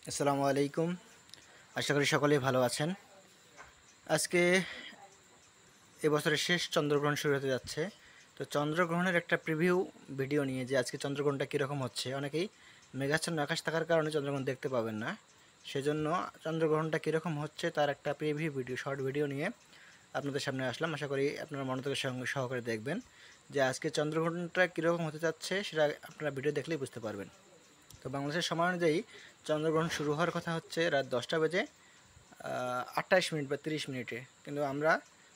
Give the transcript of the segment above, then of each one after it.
আসসালামু আলাইকুম। আশা করি সকলেই ভালো আছেন। আজকে এবছরের শেষ চন্দ্রগ্রহণ শুরু হতে যাচ্ছে। তো চন্দ্রগ্রহণের একটা প্রিভিউ ভিডিও নিয়ে যে আজকে চন্দ্রগ্রহণটা কীরকম হচ্ছে। অনেকেই মেঘাচ্ছন্ন আকাশ থাকার কারণে চন্দ্রগ্রহণ দেখতে পাবেন না, সেজন্য চন্দ্রগ্রহণটা কীরকম হচ্ছে তার একটা প্রিভিউ ভিডিও, শর্ট ভিডিও নিয়ে আপনাদের সামনে আসলাম। আশা করি আপনারা মনোযোগের সঙ্গে সহকারে দেখবেন যে আজকে চন্দ্রগ্রহণটা কীরকম হতে যাচ্ছে, সেটা আপনারা ভিডিও দেখলেই বুঝতে পারবেন। তো বাংলাদেশের সময় অনুযায়ী চন্দ্রগ্রহণ শুরু হওয়ার কথা হচ্ছে রাত 10টা বেজে 28 মিনিট বা 30 মিনিটে, কিন্তু আমরা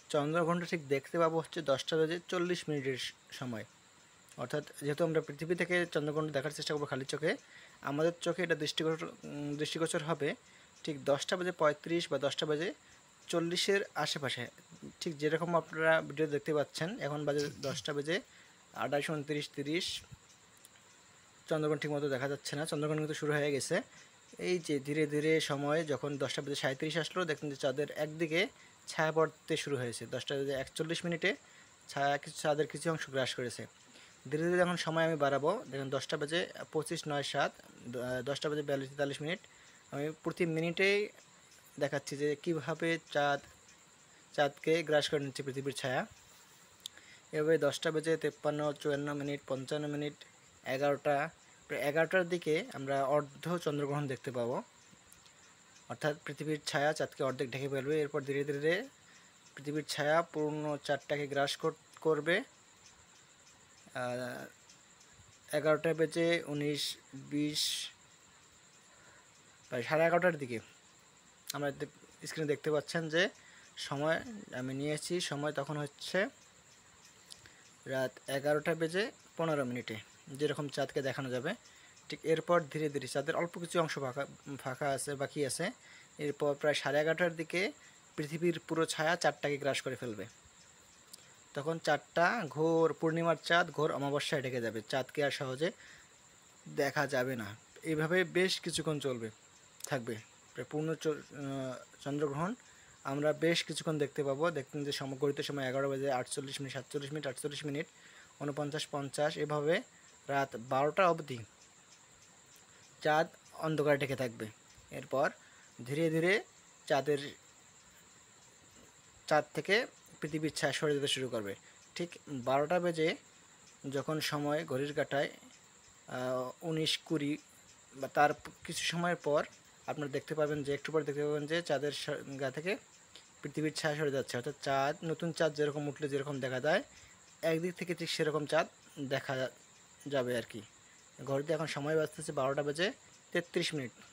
চন্দ্রগ্রহণটা ঠিক দেখতে পাবো হচ্ছে 10টা বেজে 40 মিনিটের সময়। অর্থাৎ যেহেতু আমরা পৃথিবী থেকে চন্দ্রগ্রহণ দেখার চেষ্টা করবো খালি চোখে, আমাদের চোখে এটা দৃষ্টিগোচর হবে ঠিক 10টা বেজে 35 বা 10টা বেজে 40-এর আশেপাশে। ঠিক যেরকম আপনারা ভিডিও দেখতে পাচ্ছেন, এখন বাজে 10টা বেজে 28, 29, 30। চন্দ্রগ্রহণ ঠিকমতো দেখা যাচ্ছে না, চন্দ্রগ্রহণ কিন্তু শুরু হয়ে গেছে। এই যে ধীরে ধীরে সময় যখন 10টা বেজে 37 আসলো, দেখুন যে চাঁদের একদিকে ছায়া পড়তে শুরু হয়েছে। 10টা বেজে 41 মিনিটে চাঁদের কিছু অংশ গ্রাস করেছে। ধীরে ধীরে যখন সময় আমি বাড়াবো, দেখুন 10টা বেজে 25, 9, 7, 10টা বেজে 42, 43 মিনিট। আমি প্রতি মিনিটেই দেখাচ্ছি যে কীভাবে চাঁদকে গ্রাস করে নিচ্ছে পৃথিবীর ছায়া। এভাবে 10টা বেজে 53, 54 মিনিট, 55 মিনিট, 11টা, প্রায় 11টার দিকে আমরা অর্ধ চন্দ্রগ্রহণ দেখতে পাবো। অর্থাৎ পৃথিবীর ছায়া চাঁদকে অর্ধেক ঢেকে ফেলবে। এরপর ধীরে ধীরে পৃথিবীর ছায়া পূর্ণ চাঁদটাকে গ্রাস করবে। 11টা বেজে 19, 20, প্রায় 11:30টার দিকে আমরা স্ক্রিনে দেখতে পাচ্ছেন যে সময় আমি নিয়েছি। সময় তখন হচ্ছে রাত 11টা বেজে 15 মিনিটে, যেরকম চাঁদকে দেখানো যাবে। ঠিক এরপর ধীরে ধীরে চাঁদের অল্প কিছু অংশ ফাঁকা আছে, বাকি আছে। এরপর প্রায় 11:30টার দিকে পৃথিবীর পুরো ছায়া চাঁদটাকে গ্রাস করে ফেলবে। তখন চাঁদটা ঘোর পূর্ণিমার চাঁদ ঘোর অমাবস্যায় ঢেকে যাবে, চাঁদকে আর সহজে দেখা যাবে না। এইভাবে বেশ কিছুক্ষণ থাকবে। প্রায় পূর্ণ চন্দ্রগ্রহণ আমরা বেশ কিছুক্ষণ দেখতে পাবো। দেখতেন যে গড়িত সময় 11 বেজে 48 মিনিট, 47 মিনিট, 48 মিনিট, 49, 50, এভাবে রাত 12টা অবধি চাঁদ অন্ধকারে ঢেকে থাকবে। এরপর ধীরে ধীরে চাঁদ থেকে পৃথিবীর ছায়া সরে যেতে শুরু করবে। ঠিক 12টা বেজে যখন সময় ঘড়ির কাঁটায় 19-20 বা তার কিছু সময়ের পর আপনারা দেখতে পাবেন যে একটু পর দেখতে পাবেন যে চাঁদের গা থেকে পৃথিবীর ছায়া সরে যাচ্ছে। অর্থাৎ নতুন চাঁদ যেরকম উঠলে যেরকম দেখা যায়, একদিক থেকে ঠিক সেরকম চাঁদ দেখা যাবে আর কি। ঘড়িতে এখন সময় বাজতেছে 12টা বেজে 33 মিনিট।